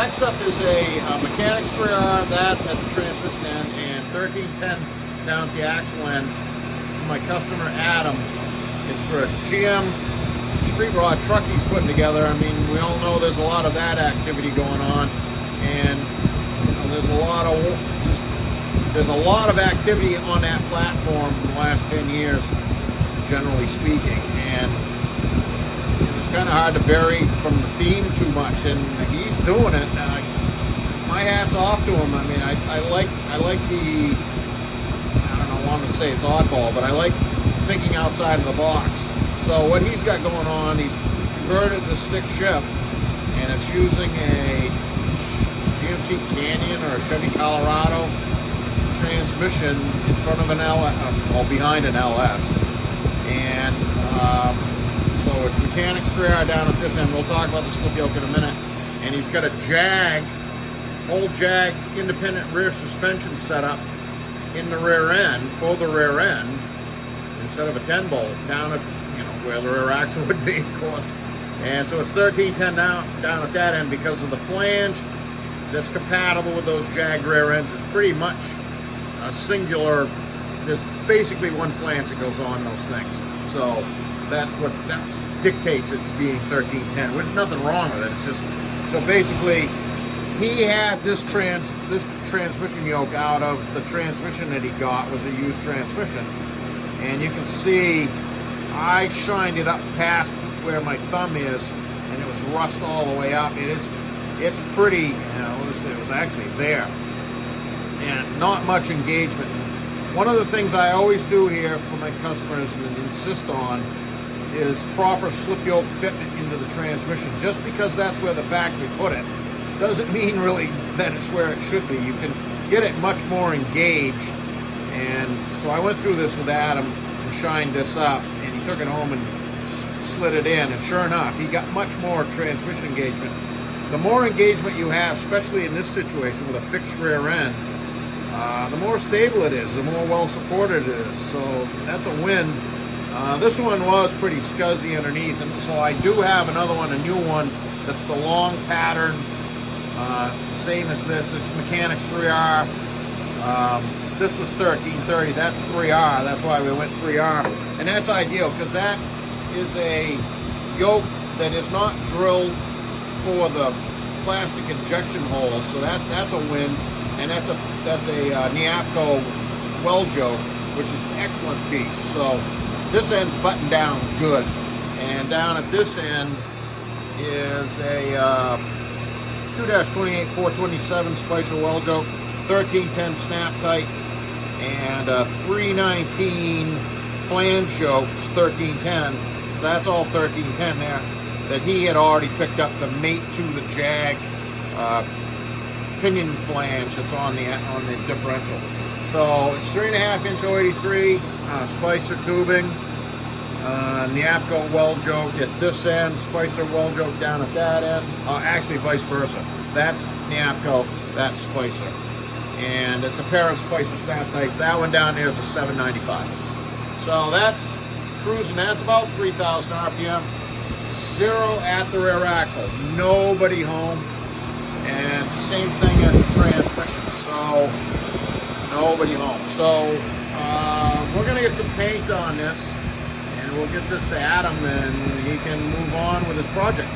Next up is a mechanics 3R, that at the transmission end, and 1310 down at the axle end. My customer Adam, it's for a GM street rod truck he's putting together. I mean, we all know there's a lot of that activity going on, and you know, there's a lot of activity on that platform in the last 10 years, generally speaking, and it's kind of hard to vary from the theme too much, and he's doing it. My hat's off to him. I mean, I like the, I don't want to say it's oddball, but I like thinking outside of the box. So what he's got going on, he's converted the stick shift, and it's using a GMC Canyon or a Chevy Colorado transmission in front of an LS, well, behind an LS. And so it's mechanics 3R down at this end. We'll talk about the slip yoke in a minute. And he's got a Jag, old Jag independent rear suspension setup in the rear end, for the rear end, instead of a 10 bolt down at, you know, where the rear axle would be, of course. And so it's 1310 down at that end because of the flange that's compatible with those Jag rear ends. Is pretty much a singular, there's basically one flange that goes on those things. So that's what that dictates it's being 1310. There's nothing wrong with it. It's just, so basically he had this transmission yoke out of the transmission that he got, was a used transmission. And you can see I shined it up past where my thumb is, and it was rust all the way up. It's pretty, you know, it was actually there. And not much engagement. One of the things I always do here for my customers and insist on is proper slip yoke fitment into the transmission. Just because that's where the factory put it doesn't mean really that it's where it should be. You can get it much more engaged. And so I went through this with Adam and shined this up, and he took it home and slid it in, and sure enough, he got much more transmission engagement. The more engagement you have, especially in this situation with a fixed rear end, the more stable it is, the more well supported it is. So that's a win. This one was pretty scuzzy underneath, and so I do have another one, a new one, that's the long pattern, same as this. This mechanics 3R. This was 1330. That's 3R. That's why we went 3R, and that's ideal because that is a yoke that is not drilled for the plastic injection holes. So that's a win. And that's a Neapco weld yoke, which is an excellent piece. So this end's buttoned down good. And down at this end is a 2-28-427 Spicer weld yoke, 1310 snap tight, and a 319 flange yoke, 1310. That's all 1310 there that he had already picked up to mate to the Jag pinion flange that's on the differential. So it's 3.5-inch 083 Spicer tubing, Neapco weld yoke at this end, Spicer weld yoke down at that end. Actually, vice versa. That's Neapco, that's Spicer, and it's a pair of Spicer snap tights. That one down there is a 795. So that's cruising. That's about 3,000 RPM. 0 at the rear axle. Nobody home. And same thing at the transmission, so nobody home. So we're gonna get some paint on this, and we'll get this to Adam, and he can move on with his project.